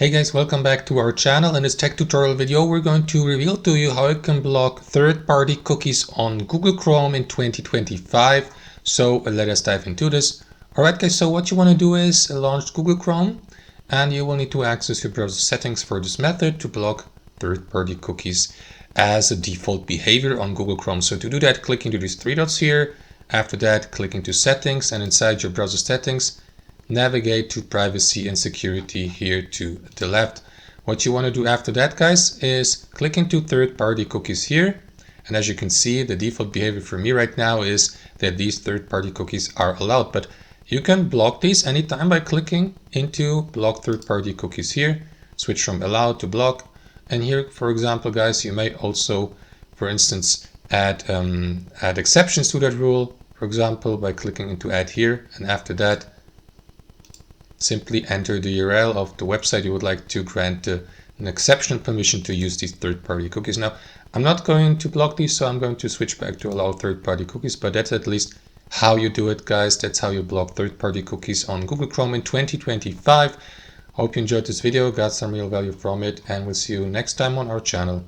Hey guys, welcome back to our channel. In this tech tutorial video, we're going to reveal to you how you can block third-party cookies on Google Chrome in 2025. So let us dive into this. Alright guys, so what you want to do is launch Google Chrome and you will need to access your browser settings for this method to block third-party cookies as a default behavior on Google Chrome. So to do that, click into these three dots here. After that, click into settings, and inside your browser settings, navigate to privacy and security here to the left. What you want to do after that, guys, is click into third-party cookies here. And as you can see, the default behavior for me right now is that these third-party cookies are allowed, but you can block these anytime by clicking into block third-party cookies here. Switch from allowed to block. And here, for example, guys, you may also, for instance, add exceptions to that rule. For example, by clicking into add here, and after that, simply enter the URL of the website you would like to grant an exception permission to use these third-party cookies. Now, I'm not going to block these, so I'm going to switch back to allow third-party cookies, but that's at least how you do it, guys. That's how you block third-party cookies on Google Chrome in 2025. Hope you enjoyed this video, got some real value from it, and we'll see you next time on our channel.